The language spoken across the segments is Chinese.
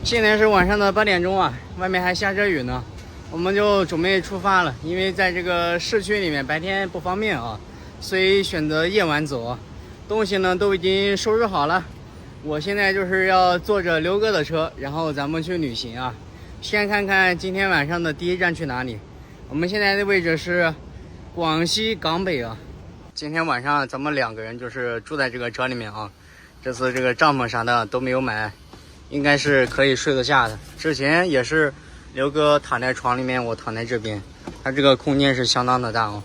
现在是晚上的8点钟啊，外面还下着雨呢，我们就准备出发了。因为在这个市区里面白天不方便啊，所以选择夜晚走。东西呢都已经收拾好了，我现在就是要坐着刘哥的车，然后咱们去旅行啊。先看看今天晚上的第一站去哪里。我们现在的位置是广西港北啊。今天晚上咱们2个人就是住在这个车里面啊，这次这个帐篷啥的都没有买，应该是可以睡得下的。之前也是刘哥躺在床里面，我躺在这边，它这个空间是相当的大哦。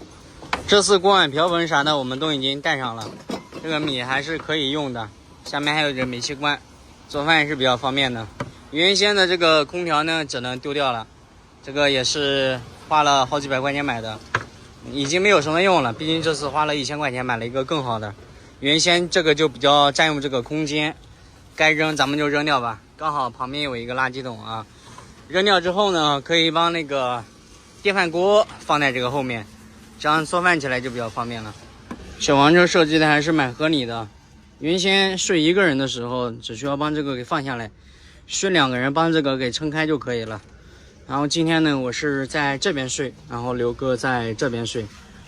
这次锅碗瓢盆啥的我们都已经带上了，这个米还是可以用的。下面还有这煤气罐，做饭是比较方便的。原先的这个空调呢只能丢掉了，这个也是花了好几百块钱买的，已经没有什么用了，毕竟这次花了1000块钱买了一个更好的。原先这个就比较占用这个空间，该扔咱们就扔掉吧。刚好旁边有一个垃圾桶啊，扔掉之后呢，可以帮那个电饭锅放在这个后面，这样做饭起来就比较方便了。小黄车设计的还是蛮合理的，原先睡1个人的时候只需要帮这个给放下来，睡2个人帮这个给撑开就可以了。然后今天呢，我是在这边睡，然后刘哥在这边睡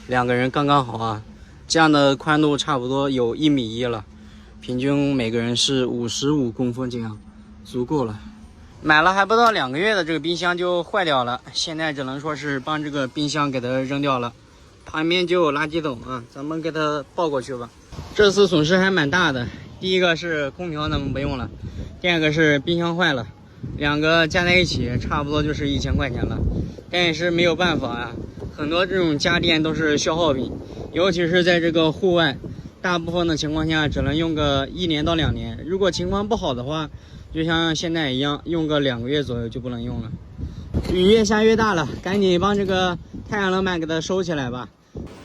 ，2个人刚刚好啊。这样的宽度差不多有1.1米了，平均每个人是55公分，这样足够了。买了还不到2个月的这个冰箱就坏掉了，现在只能说是帮这个冰箱给它扔掉了。旁边就有垃圾桶啊，咱们给它抱过去吧。这次损失还蛮大的，第一个是空调咱们不用了，第二个是冰箱坏了，2个加在一起差不多就是1000块钱了。但也是没有办法啊，很多这种家电都是消耗品，尤其是在这个户外，大部分的情况下只能用个1年到2年，如果情况不好的话，就像现在一样，用个2个月左右就不能用了。雨越下越大了，赶紧帮这个太阳能板给它收起来吧。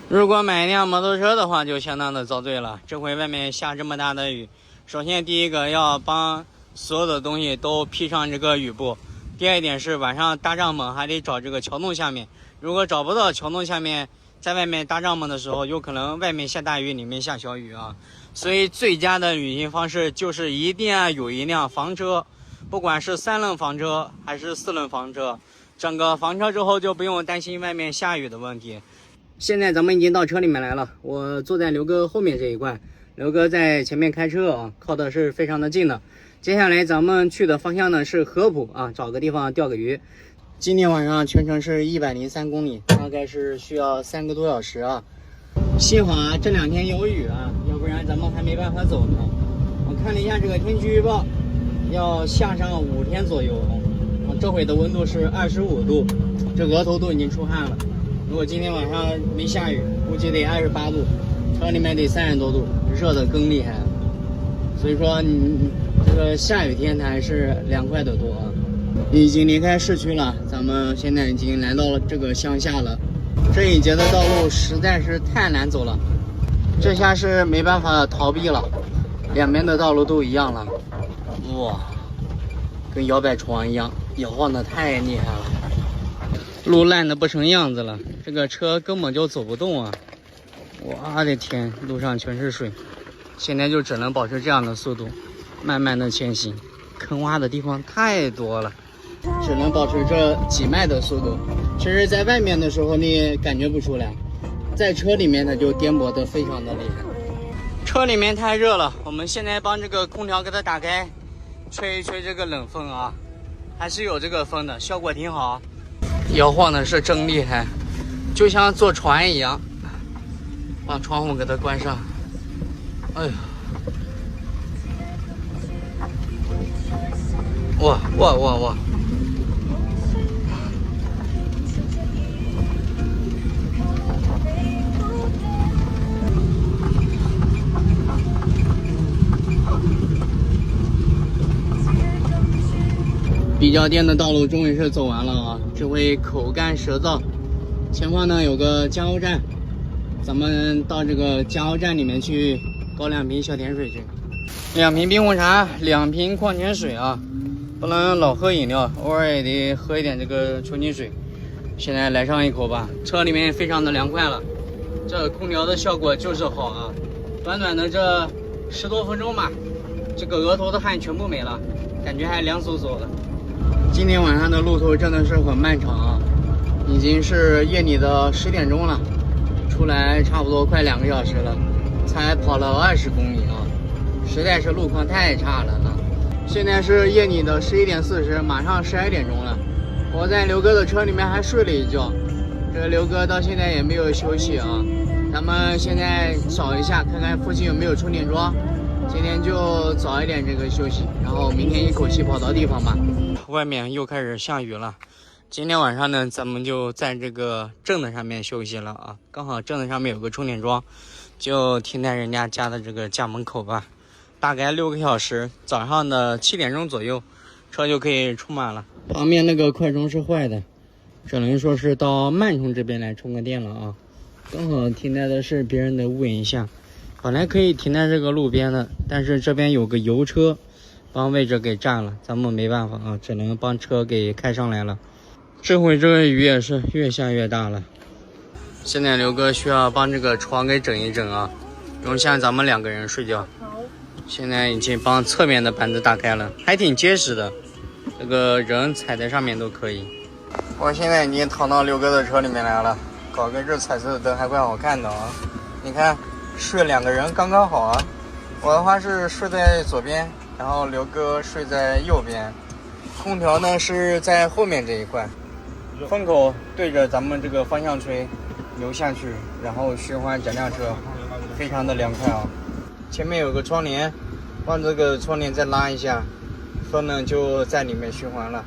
如果买一辆摩托车的话就相当的遭罪了，这回外面下这么大的雨，首先第一个要帮所有的东西都披上这个雨布，第二点是晚上搭帐篷还得找这个桥洞下面，如果找不到桥洞下面，在外面搭帐篷的时候有可能外面下大雨里面下小雨啊。所以最佳的旅行方式就是一定要有一辆房车，不管是3轮房车还是4轮房车，整个房车之后就不用担心外面下雨的问题。现在咱们已经到车里面来了，我坐在刘哥后面这一块，刘哥在前面开车啊，靠的是非常的近的。接下来咱们去的方向呢是合浦啊，找个地方钓个鱼。今天晚上全程是103公里，大概是需要3个多小时啊。幸好啊这2天有雨啊，要不然咱们还没办法走呢。我看了一下这个天气预报，要下上5天左右，这回的温度是25度，这额头都已经出汗了。如果今天晚上没下雨，估计得28度，车里面得30多度，热的更厉害。所以说这个下雨天它还是凉快的多啊。已经离开市区了，咱们现在已经来到了这个乡下了。这一节的道路实在是太难走了，这下是没办法逃避了，两边的道路都一样了。哇，跟摇摆床一样，摇晃的太厉害了，路烂的不成样子了，这个车根本就走不动啊！我的天，路上全是水，现在就只能保持这样的速度，慢慢的前行。坑洼的地方太多了，只能保持这几迈的速度。其实在外面的时候你感觉不出来，在车里面它就颠簸的非常的厉害。车里面太热了，我们现在帮这个空调给它打开，吹一吹这个冷风啊，还是有这个风的，效果挺好。摇晃的是真厉害，就像坐船一样。把窗户给它关上。哎呦，哇哇哇哇！比较颠的道路终于是走完了啊，这回口干舌燥。前方呢有个加油站，咱们到这个加油站里面去搞2瓶小甜水去，2瓶冰红茶，2瓶矿泉水啊，不能老喝饮料，偶尔也得喝一点这个纯净水。现在来上一口吧，车里面非常的凉快了，这空调的效果就是好啊。短短的这10多分钟吧，这个额头的汗全部没了。感觉还凉飕飕的。今天晚上的路途真的是很漫长啊，已经是夜里的10点钟了，出来差不多快2个小时了，才跑了20公里啊，实在是路况太差了啊。现在是夜里的11点40，马上12点钟了。我在刘哥的车里面还睡了一觉，这个刘哥到现在也没有休息啊。咱们现在找一下，看看附近有没有充电桩。今天就早一点这个休息，然后明天一口气跑到地方吧。外面又开始下雨了。今天晚上呢，咱们就在这个镇子上面休息了啊。刚好镇子上面有个充电桩，就停在人家家的这个家门口吧。大概6个小时，早上的7点钟左右，车就可以充满了。旁边那个快充是坏的，只能说是到慢充这边来充个电了啊。刚好停在的是别人的屋檐下。本来可以停在这个路边的，但是这边有个油车帮位置给占了，咱们没办法啊，只能帮车给开上来了。这回这个雨也是越下越大了。现在刘哥需要帮这个床给整一整啊，容下咱们2个人睡觉。现在已经帮侧面的板子打开了，还挺结实的，这个人踩在上面都可以。我现在已经躺到刘哥的车里面来了，搞个这彩色的灯还怪好看的啊，你看。睡2个人刚刚好啊！我的话是睡在左边，然后刘哥睡在右边。空调呢是在后面这一块，风口对着咱们这个方向吹，流下去，然后循环整辆车，非常的凉快啊。前面有个窗帘，往这个窗帘再拉一下，风呢就在里面循环了。